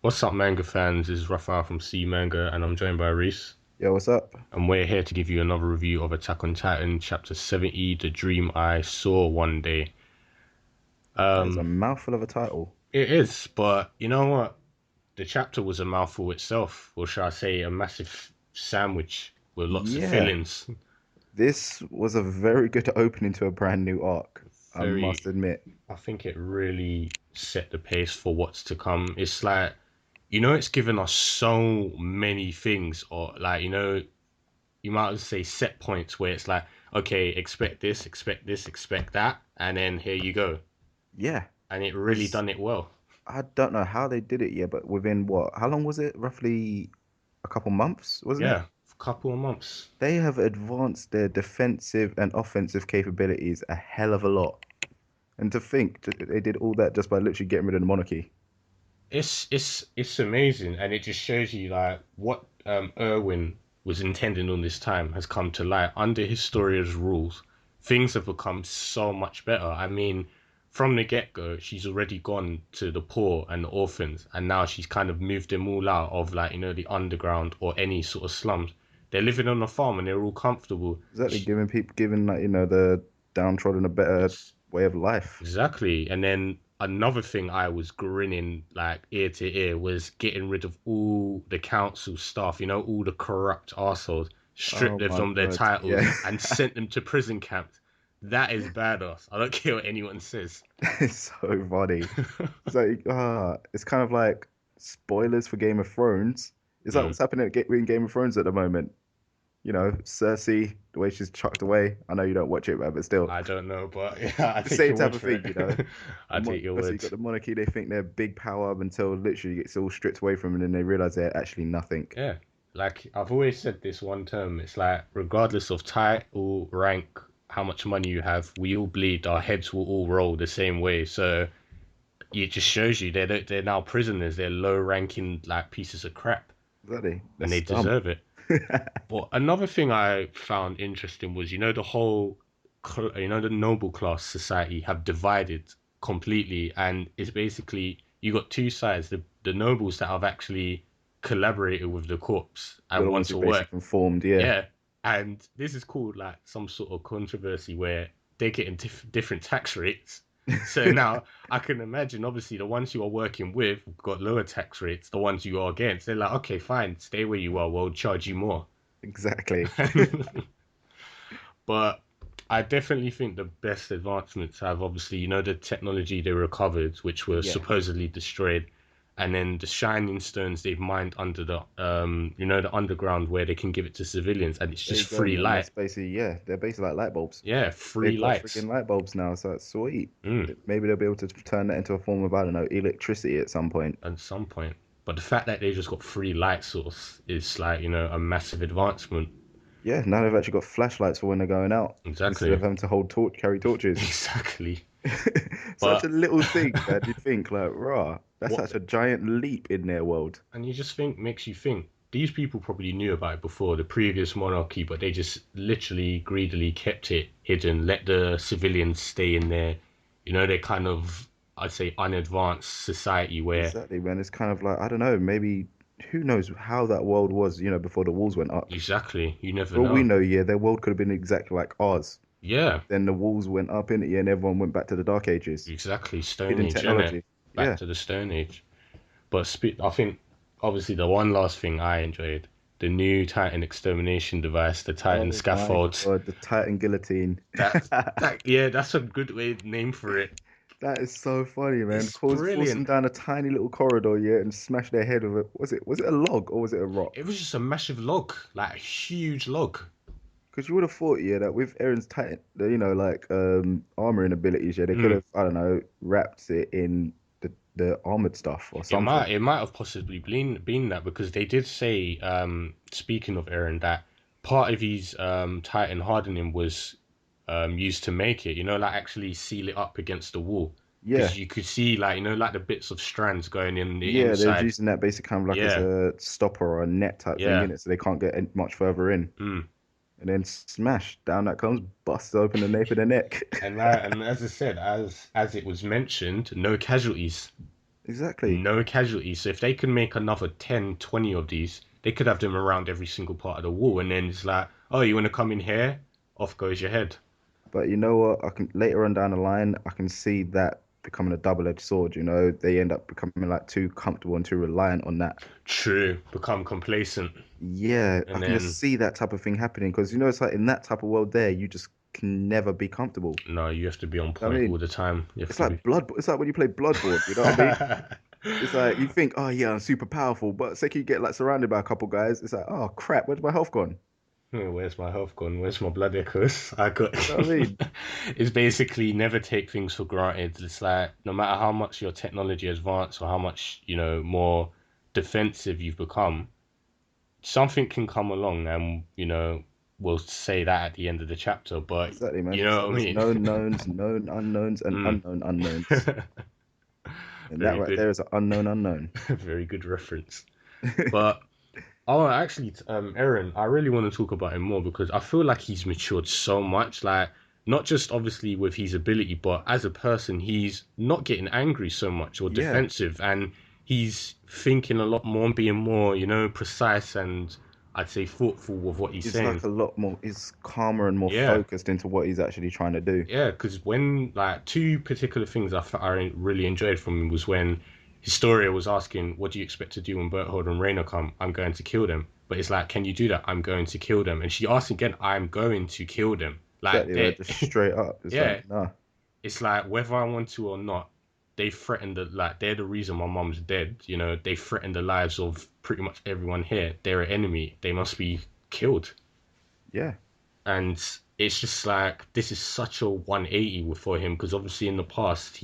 What's up, manga fans? This is Rafael from C Manga, and I'm joined by Reese. Yo, what's up? And we're here to give you another review of Attack on Titan, Chapter 70, The Dream I Saw One Day. That is a Um, mouthful of a title. it is, but you know what? The chapter was a mouthful itself, or shall I say, a massive sandwich with lots of Yeah, fillings. this was a very good opening to a brand new arc, I Very, must admit. I think it really set the pace for what's to come. It's like, it's given us so many things, or like, you might as well say set points where it's like, okay, expect this, expect this, expect that, and then here you go. Yeah, And it really because done it well. I don't know how they did it yet, but within what? How long was it? Roughly a couple months, wasn't it? Yeah, a couple of months. They have advanced their defensive and offensive capabilities a hell of a lot. And to think they did all that just by literally getting rid of the monarchy. It's amazing, and it just shows you like what Irwin was intending on this time has come to light under Historia's rules. Things have become so much better. I mean, from the get-go, she's already gone to the poor and the orphans, and now she's kind of moved them all out of like the underground or any sort of slums. They're living on a farm and they're all comfortable. Exactly, She, giving people, giving like the downtrodden a better it's way of life. Exactly. And then another thing I was grinning like ear to ear was getting rid of all the council staff, all the corrupt assholes, stripped Oh them my from their God. titles Yeah. and sent them to prison camps. That is badass. I don't care what anyone says. It's so funny. It's like, it's kind of like spoilers for Game of Thrones. It's like Mm, what's happening in Game of Thrones at the moment. Cersei, the way she's chucked away. I know you don't watch it, man, but still, I don't know, but yeah, I the take same your type word of for thing, it. I take your Obviously, you words. got the monarchy. They think they're big power until literally it's all stripped away from them, and then they realize they're actually nothing. Yeah. Like I've always said this one term, it's like regardless of title, rank, how much money you have, we all bleed, our heads will all roll the same way. So it just shows you they're now prisoners. They're low ranking like pieces of crap, Bloody, they're and they scum. deserve it. But another thing I found interesting was the whole the noble class society have divided completely, and it's basically you got two sides: the nobles that have actually collaborated with the corpse They're and the want ones who to work, basically conformed. Yeah, yeah. And this is called like some sort of controversy where they're getting different tax rates. So now I can imagine, obviously, the ones you are working with got lower tax rates. The ones you are against, they're like, okay, fine, stay where you are. We'll charge you more. exactly. But I definitely think the best advancements have obviously, the technology they recovered, which were Yeah. supposedly destroyed, and then the shining stones they've mined under the underground where they can give it to civilians, and it's There just you go, free man. light. That's basically, yeah, they're basically like light bulbs. Yeah, free They've got lights. freaking light bulbs now, so it's sweet. Mm, Maybe they'll be able to turn that into a form of, I don't know, electricity at some point. at some point. But the fact that they just got free light source is like, a massive advancement. Yeah, now they've actually got flashlights for when they're going out instead Exactly. of having to carry torches. Exactly. Such a But little thing, man. You'd think, like, rah, that's what such a giant leap in their world. and you just think makes you think these people probably knew about it before the previous monarchy, but they just literally greedily kept it hidden, let the civilians stay in there. They're kind of, I'd say, unadvanced society where Exactly, man. It's kind of like, I don't know, maybe who knows how that world was, before the walls went up. exactly you never For all we know. know, yeah, their world could have been exactly like ours. Yeah, Then the walls went up in it, yeah, and everyone went back to the Dark Ages. exactly. Stone Hidden Age, innit? technology. Back Yeah. to the Stone Age. But I think obviously the one last thing I enjoyed, the new Titan extermination device, the Titan Oh my scaffolds. God, the Titan guillotine. Yeah, that's a good way name for it. That is so funny, man. It's Force them brilliant. down a tiny little corridor, yeah, and smash their head with it. Was it a log or was it a It rock? was just a massive log, like a huge log. Because you would have thought, yeah, that with Aaron's Titan, like armoring abilities, yeah, they could Mm. have, I don't know, wrapped it in the armored stuff or It might something. it might have possibly been that because they did say, speaking of Aaron, that part of his Titan hardening was used to make it. Like actually seal it up against the wall Yeah, because you could see like like the bits of strands going in the yeah, they're inside. using that basic kind of like as Yeah, a stopper or a net type thing yeah. in it, so they can't get much further in. Mm. And then smash down that comes, busts open the nape of the neck. And as I said, as it was mentioned, no casualties. Exactly. No casualties. So if they can make another 10, 20 of these, they could have them around every single part of the wall. And then it's like, oh, you want to come in here? Off goes your head. But you know what? I can later on down the line, I can see that becoming a double-edged sword. You know, they end up becoming like too comfortable and too reliant on that. True. Become complacent. Yeah, I And can just then, see that type of thing happening because you know it's like in that type of world there, you just can never be comfortable. no, you have to be on I point all mean, the time. You have it's to be. like blood. It's like when you play Bloodborne. You know what I mean? It's like you think, oh yeah, I'm super powerful, but second you get like surrounded by a couple guys, it's like, oh crap, where's my health gone? Where's my health gone? Where's my blood echoes? I got. You know what I mean? It's basically never take things for granted. It's like no matter how much your technology advance or how much, more defensive you've become, something can come along and, we'll say that at the end of the chapter, but Exactly, man. you It's know like what I there's mean? known knowns, known unknowns, and Mm. unknown unknowns, and that Very right good. there is an unknown unknown. Very good reference. But oh, actually, Aaron, I really want to talk about him more because I feel like he's matured so much. Like, not just obviously with his ability, but as a person, he's not getting angry so much or Yeah, defensive, and he's thinking a lot more and being more, precise and I'd say thoughtful with what he's it's like saying. a lot more. It's calmer and more Yeah, focused into what he's actually trying to do. yeah, because when like two particular things I really enjoyed from him was when Historia was asking, "What do you expect to do when Berthold and Rainer come?" I'm going to kill them. But it's like, can you do that? I'm going to kill them. And she asked again, I'm going to kill them. Like Exactly, like they, just straight up. It's like, yeah, nah, it's like whether I want to or not, they threatened the like they're the reason my mom's dead. They threatened the lives of pretty much everyone here. They're an enemy. They must be killed. yeah. And it's just like this is such a 180 for him because obviously in the past,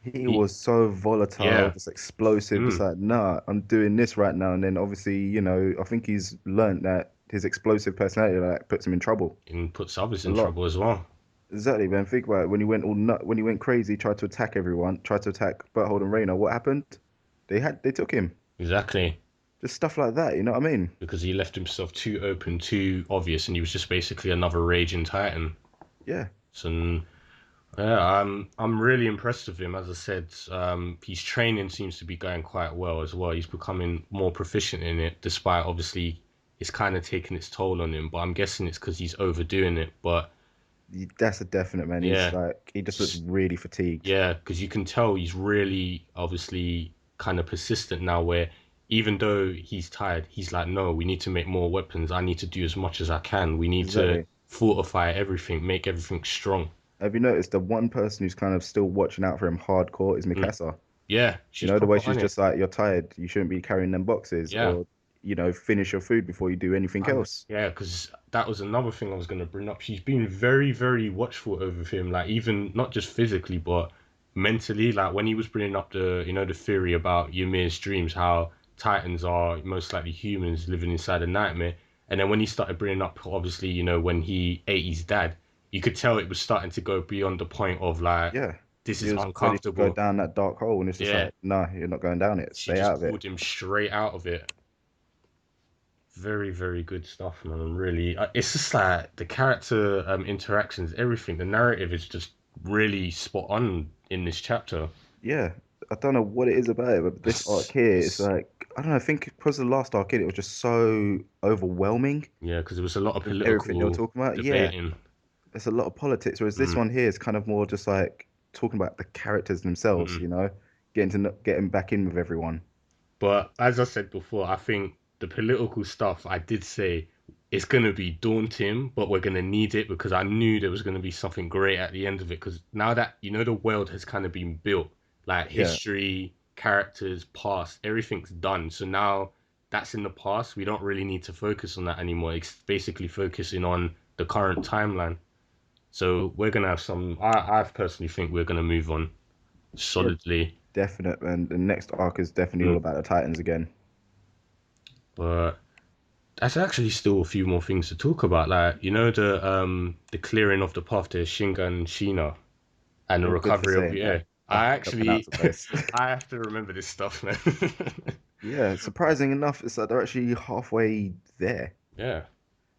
He he, was so volatile, yeah, just explosive, just mm, like, nah, I'm doing this right now. And then obviously, you know, I think he's learned that his explosive personality like puts him in trouble and puts others a in lot. trouble as well. Exactly, man. Think about it. When he went all nut, when he went crazy, tried to attack everyone, tried to attack Berthold and Rayner. What happened? They took him. Exactly. Just stuff like that. You know what I mean? Because he left himself too open, too obvious, and he was just basically another raging titan. Yeah, So yeah, I'm really impressed with him. As I said, his training seems to be going quite well as well. He's becoming more proficient in it, despite obviously it's kind of taking its toll on him. But I'm guessing it's because he's overdoing it. But that's a definite man. He's yeah, like he just looks s- really fatigued. yeah, because you can tell he's really obviously kind of persistent now. Where even though he's tired, he's like, no, we need to make more weapons. I need to do as much as I can. We need to Exactly. fortify everything, make everything strong. Have you noticed the one person who's kind of still watching out for him hardcore is Mm. Mikasa? Yeah, You she's know, the way proper she's on it. just like, you're tired, you shouldn't be carrying them boxes, Yeah. or, you know, finish your food before you do anything else. Yeah, because that was another thing I was going to bring up. She's been very, very watchful over him, like even not just physically, but mentally. Like when he was bringing up the theory about Ymir's dreams, how Titans are most likely humans living inside a nightmare. And then when he started bringing up, obviously, when he ate his dad, you could tell it was starting to go beyond the point of like, Yeah. this He is was ready to go uncomfortable. down that dark hole, and it's just Yeah, like, nah, you're not going down it. she Stay just out of it. pulled him straight out of it. Very, very good stuff, man. I'm really, it's just like the character interactions, everything. The narrative is just really spot on in this chapter. Yeah. I don't know what it is about it, but this arc here is like, I don't know, I think because of the last arc here, it was just so overwhelming Yeah, because there was a lot of with everything they were political talking about. Yeah. debating. There's a lot of politics, whereas this Mm, one here is kind of more just like talking about the characters themselves, mm. you know, getting back in with everyone. But as I said before, I think the political stuff I did say it's gonna be daunting, but we're gonna need it because I knew there was gonna be something great at the end of it. Because now that the world has kind of been built, like Yeah. history, characters, past, everything's done. So now that's in the past. We don't really need to focus on that anymore. It's basically focusing on the current timeline. So we're gonna have some. I personally think we're gonna move on Yeah, solidly. definite. And the next arc is definitely all Mm. about the Titans again. But that's actually still a few more things to talk about. Like, the clearing of the path to Shinga and Shina and the You're good for recovery of saying the that. air. I I can pronounce actually it best. I have to remember this stuff, man. Yeah, surprising enough, it's like they're actually halfway there. Yeah.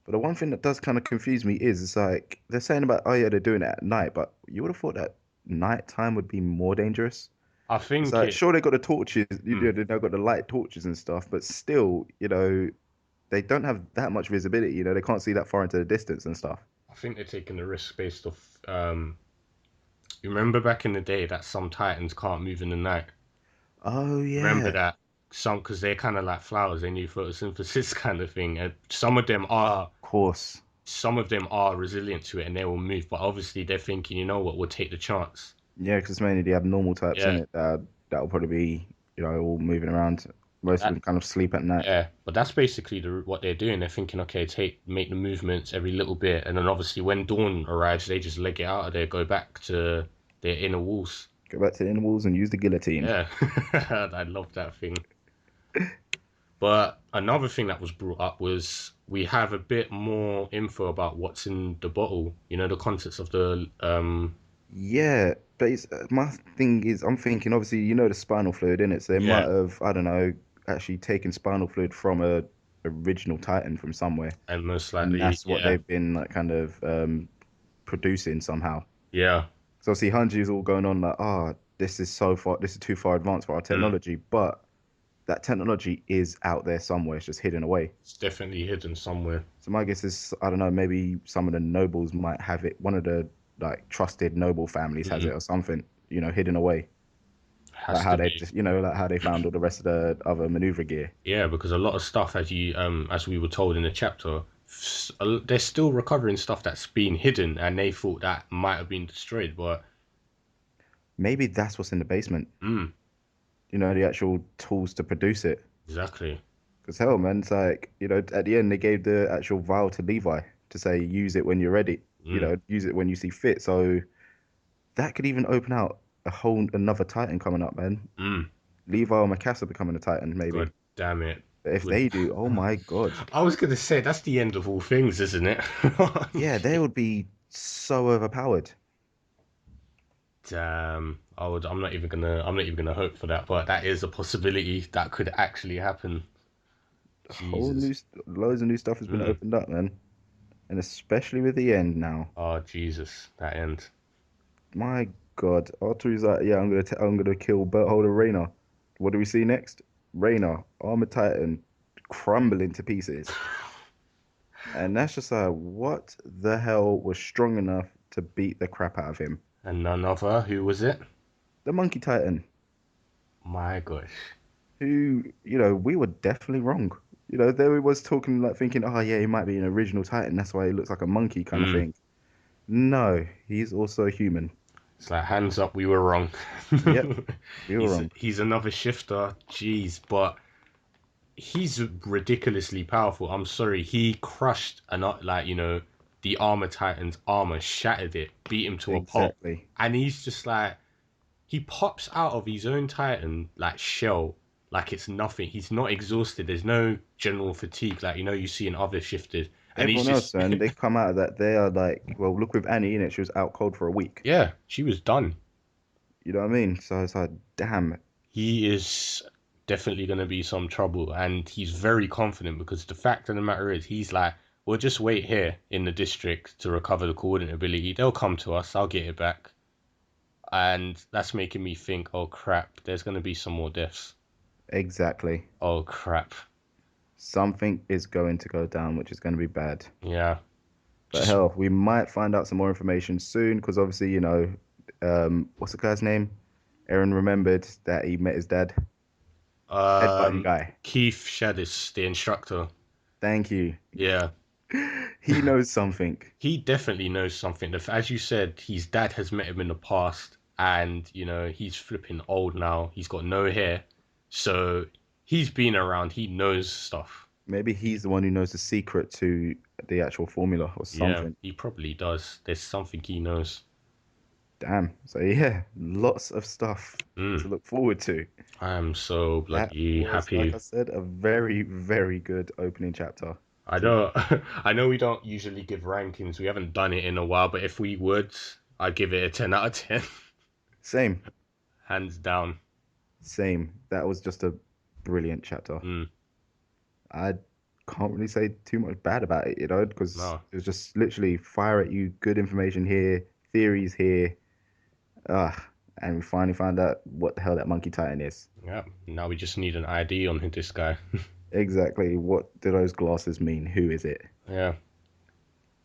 But the one thing that does kind of confuse me is it's like they're saying about, oh yeah, they're doing it at night, but you would have thought that nighttime would be more dangerous. I It's think like, it. sure, they got the torches, Mm, they've got the light torches and stuff, but still, they don't have that much visibility. They can't see that far into the distance and stuff. I think they're taking the risk based off. You remember back in the day that some titans can't move in the night. Oh Remember yeah, that some because they're kind of like flowers. They need photosynthesis kind of thing, and some of them are resilient to it, and they will move. But obviously, they're thinking, you know what, we'll take the chance. yeah, because it's mainly the abnormal types in Yeah, it that'll probably be all moving around. but Most of that them kind of sleep at night. yeah, but that's basically what they're doing. They're thinking, okay, make the movements every little bit, and then obviously when dawn arrives, they just leg it out of there, go back to their inner walls. Go back to the animals and use the guillotine. Yeah, I love that thing. But another thing that was brought up was we have a bit more info about what's in the bottle. You know, the contents of the Yeah, but my thing is, I'm thinking obviously the spinal fluid in it, so they yeah, might have, I don't know, actually taken spinal fluid from a original Titan from somewhere, and most and likely, that's what yeah, they've been like kind of producing somehow. yeah, So obviously Hanji is all going on like, this is so far, this is too far advanced for our mm, technology, but that technology is out there somewhere, it's just hidden away. it's definitely hidden somewhere. So my guess is, I don't know, maybe some of the nobles might have it. One of the like trusted noble families has it Mm, or something, hidden away. Like has how to they be. just, like how they found all the rest of the other maneuver gear. Yeah, because a lot of stuff, as we were told in the chapter, they're still recovering stuff that's been hidden, and they thought that might have been destroyed. But Maybe that's what's in the basement. mm, The actual tools to produce it. exactly. Because hell, man, it's like, at the end they gave the actual vial to Levi to say use it when you're ready. Mm, Use it when you see fit. So that could even open out a whole another Titan coming up, man. mm. Levi or Mikasa becoming a Titan, maybe. God damn it. But if Would they do, oh my God. I was gonna say that's the end of all things, isn't it? Yeah, they would be so overpowered. Damn. I'm not even gonna hope for that, but that is a possibility that could actually happen. Whole Jesus. loads of new stuff has been Mm. opened up, man. And especially with the end now. Oh Jesus, that end. My God, Arthur's like, yeah, I'm gonna kill Bertholder Rayner. What do we see next? Rayner, Armored Titan, crumbling to pieces. And that's just like, what the hell was strong enough to beat the crap out of him? And none other. Who was it? The Monkey Titan, My gosh. who, we were definitely wrong. There he was talking like thinking, oh yeah, he might be an original Titan. That's why he looks like a monkey kind of Mm. thing. No, he's also a human. It's like hands up, we were wrong. Yep, we were he's wrong. he's another shifter. Jeez, but he's ridiculously powerful. I'm sorry, he crushed the armor titan's armor, shattered it, beat him to a pulp, Exactly. and he's just like he pops out of his own titan like shell like it's nothing. He's not exhausted. There's no general fatigue like you see in other shifters, and he's Everyone else, just man, they come out of that. They are like, well, look with Annie in it. She was out cold for a week. yeah, she was done. You know what I mean? So it's like, damn. He is definitely going to be some trouble, and he's very confident because the fact of the matter is, he's like, we'll just wait here in the district to recover the coordinate ability. They'll come to us. I'll get it back. And that's making me think, oh crap, there's going to be some more deaths. Exactly. Oh crap. Something is going to go down, which is going to be bad. Yeah. But Just hell, we might find out some more information soon because obviously, what's the guy's name? Aaron remembered that he met his dad, headbutting um guy. Keith Shadis, the instructor. Thank you. Yeah. He knows something. He definitely knows something. As you said, his dad has met him in the past, and he's flipping old now. He's got no hair, so he's been around. He knows stuff. Maybe he's the one who knows the secret to the actual formula or Yeah, something. he probably does. There's something he knows. Damn. So yeah, lots of stuff to Mm, look forward to. I am so That bloody was, like I happy. said, a very, very good opening chapter. I To know, I know we don't usually give rankings. We haven't done it in a while, but if we would, I'd give it a 10 out of 10, same, hands down. same. That was just a brilliant chapter. Mm, I can't really say too much bad about it, because no, it was just literally fire at you, good information here, theories here. Ah, and we finally found out what the hell that Monkey Titan is. Yeah. Now we just need an ID on this guy. Exactly. What do those glasses mean? Who is it? Yeah.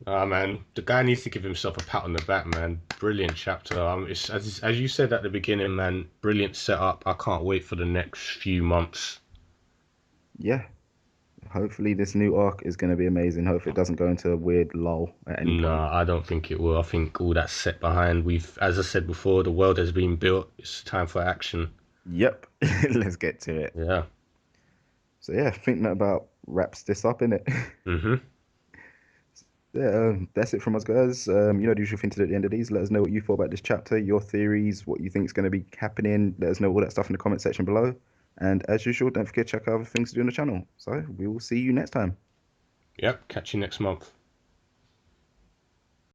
Ah, man, the guy needs to give himself a pat on the back, man. Brilliant chapter. It's as you said at the beginning, man. Brilliant setup. I can't wait for the next few months. Yeah. Hopefully this new arc is going to be amazing. Hopefully it doesn't go into a weird lull at any No, point. I don't think it will. I think all that's set behind. As I said before, the world has been built. It's time for action. Yep. Let's get to it. Yeah. So yeah, I think that about wraps this up, innit? Mhm. Yeah, that's it from us, guys. The usual thing to do at the end of these. Let us know what you thought about this chapter, your theories, what you think is going to be happening. Let us know all that stuff in the comment section below. And as usual, don't forget to check out other things to do on the channel. So we will see you next time. Yep. Catch you next month.